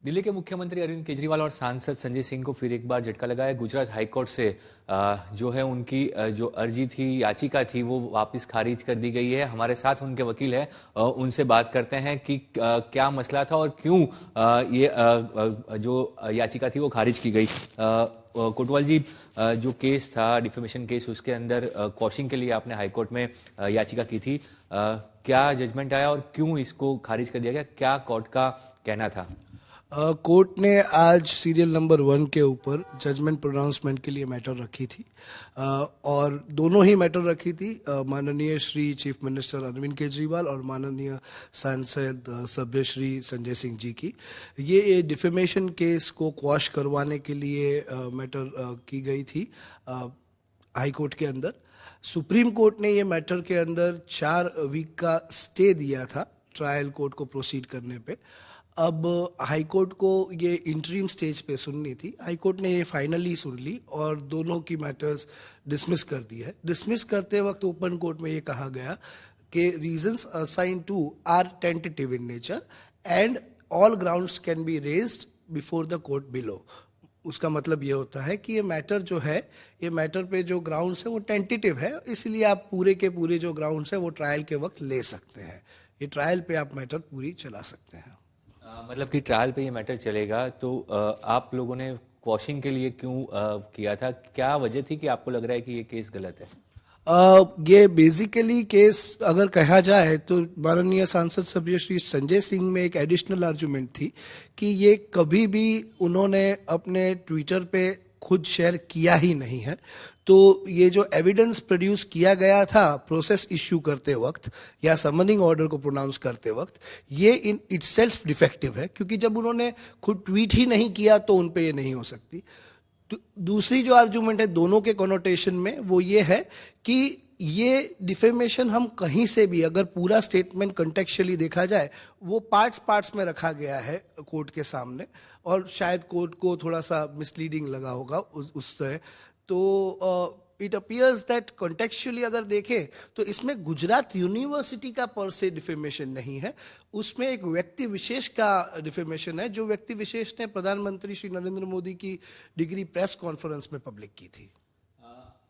दिल्ली के मुख्यमंत्री अरविंद केजरीवाल और सांसद संजय सिंह को फिर एक बार झटका लगा है। गुजरात हाईकोर्ट से जो है उनकी जो अर्जी थी, याचिका थी, वो वापस खारिज कर दी गई है। हमारे साथ उनके वकील हैं, उनसे बात करते हैं कि क्या मसला था और क्यों ये जो याचिका थी वो खारिज की गई। कोटवाल जी, जो केस था डिफेमेशन केस, उसके अंदर क्वॉशिंग के लिए आपने हाईकोर्ट में याचिका की थी। क्या जजमेंट आया और क्यों इसको खारिज कर दिया गया? क्या कोर्ट का कहना था? कोर्ट ने आज सीरियल नंबर 1 के ऊपर जजमेंट प्रोनाउंसमेंट के लिए मैटर रखी थी और दोनों ही मैटर रखी थी माननीय श्री चीफ मिनिस्टर अरविंद केजरीवाल और माननीय सांसद सभ्य श्री संजय सिंह जी की। ये डिफेमेशन केस को क्वाश करवाने के लिए मैटर की गई थी हाई कोर्ट के अंदर। सुप्रीम कोर्ट ने ये मैटर के अंदर 4 वीक का स्टे दिया था ट्रायल कोर्ट को प्रोसीड करने पे। अब हाई कोर्ट को ये इंटरिम स्टेज पे सुननी थी। हाई कोर्ट ने ये फाइनली सुन ली और दोनों की मैटर्स डिसमिस कर दी है। डिसमिस करते वक्त ओपन कोर्ट में ये कहा गया कि reasons assign to are tentative in nature and all grounds can be raised before the court below. उसका मतलब ये होता है कि ये मैटर जो है, ये मैटर पे जो ग्राउंड्स है वो टेंटेटिव है, इसलिए आप पूरे के पूरे जो ग्राउंड्स है वो ट्रायल के वक्त ले सकते हैं। ये ट्रायल पे आप मैटर पूरी चला सकते हैं। मतलब कि ट्रायल पे ये मैटर चलेगा, तो आप लोगों ने क्वॉशिंग के लिए क्यों किया था? क्या वजह थी कि आपको लग रहा है कि ये केस गलत है? ये बेसिकली केस अगर कहा जाए तो माननीय सांसद सभ्य श्री संजय सिंह में एक एडिशनल आर्गुमेंट थी कि ये कभी भी उन्होंने अपने ट्विटर पे खुद शेयर किया ही नहीं है। तो ये जो एविडेंस प्रोड्यूस किया गया था प्रोसेस इश्यू करते वक्त या समनिंग ऑर्डर को प्रोनाउंस करते वक्त, ये इन इटसेल्फ डिफेक्टिव है, क्योंकि जब उन्होंने खुद ट्वीट ही नहीं किया तो उन पे ये नहीं हो सकती। दूसरी जो आर्गुमेंट है दोनों के कोनोटेशन में, वो ये है कि ये डिफेमेशन हम कहीं से भी अगर पूरा स्टेटमेंट कंटेक्चुअली देखा जाए, वो पार्ट्स में रखा गया है कोर्ट के सामने और शायद कोर्ट को थोड़ा सा मिसलीडिंग लगा होगा उससे। तो इट अपियर्स दैट कॉन्टेक्चुअली अगर देखें तो इसमें गुजरात यूनिवर्सिटी का पर से डिफेमेशन नहीं है, उसमें एक व्यक्ति विशेष का डिफेमेशन है, जो व्यक्ति विशेष ने प्रधानमंत्री श्री नरेंद्र मोदी की डिग्री प्रेस कॉन्फ्रेंस में पब्लिक की थी।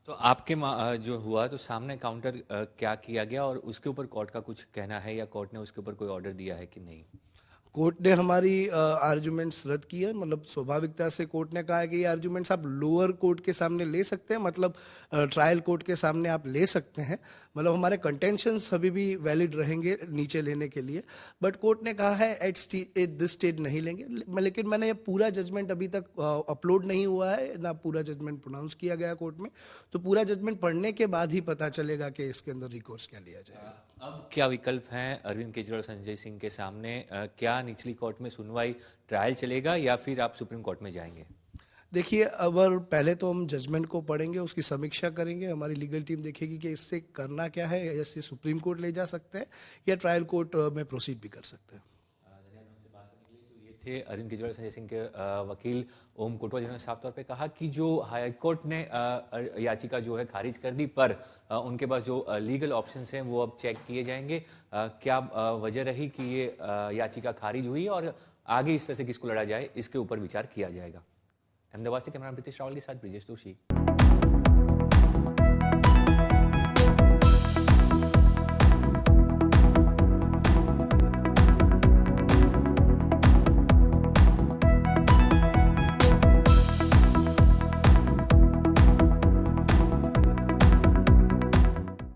तो आपके जो हुआ तो सामने काउंटर क्या किया गया और उसके ऊपर कोर्ट का कुछ कहना है या कोर्ट ने उसके ऊपर कोई ऑर्डर दिया है कि नहीं? कोर्ट ने हमारी आर्ग्यूमेंट्स रद्द किए। मतलब स्वाभाविकता से कोर्ट ने कहा है कि ये आर्ग्यूमेंट्स आप लोअर कोर्ट के सामने ले सकते हैं, मतलब ट्रायल कोर्ट के सामने आप ले सकते हैं। मतलब हमारे कंटेंशंस अभी भी वैलिड रहेंगे नीचे लेने के लिए, बट कोर्ट ने कहा है एट दिस स्टेज नहीं लेंगे। लेकिन मैंने ये पूरा जजमेंट अभी तक अपलोड नहीं हुआ है, ना पूरा जजमेंट प्रोनाउंस किया गया कोर्ट में, तो पूरा जजमेंट पढ़ने के बाद ही पता चलेगा कि इसके अंदर रिकोर्स क्या लिया जाएगा। अब क्या विकल्प हैं अरविंद केजरीवाल संजय सिंह के सामने? क्या निचली कोर्ट में सुनवाई, ट्रायल चलेगा या फिर आप सुप्रीम कोर्ट में जाएंगे? देखिए, अगर पहले तो हम जजमेंट को पढ़ेंगे, उसकी समीक्षा करेंगे, हमारी लीगल टीम देखेगी कि इससे करना क्या है, इससे सुप्रीम कोर्ट ले जा सकते हैं या ट्रायल कोर्ट में प्रोसीड भी कर सकते हैं। थे अरविंद केजरीवाल संजय सिंह के वकील ओम कोटवाल, जिन्होंने साफ तौर पे कहा कि जो हाईकोर्ट ने याचिका जो है खारिज कर दी, पर उनके पास जो लीगल ऑप्शंस हैं वो अब चेक किए जाएंगे। क्या वजह रही कि ये याचिका खारिज हुई और आगे इस तरह से किसको लड़ा जाए, इसके ऊपर विचार किया जाएगा। अहमदाबाद से कैमरा प्रीतिश रावल के साथ ब्रिजेश दोषी।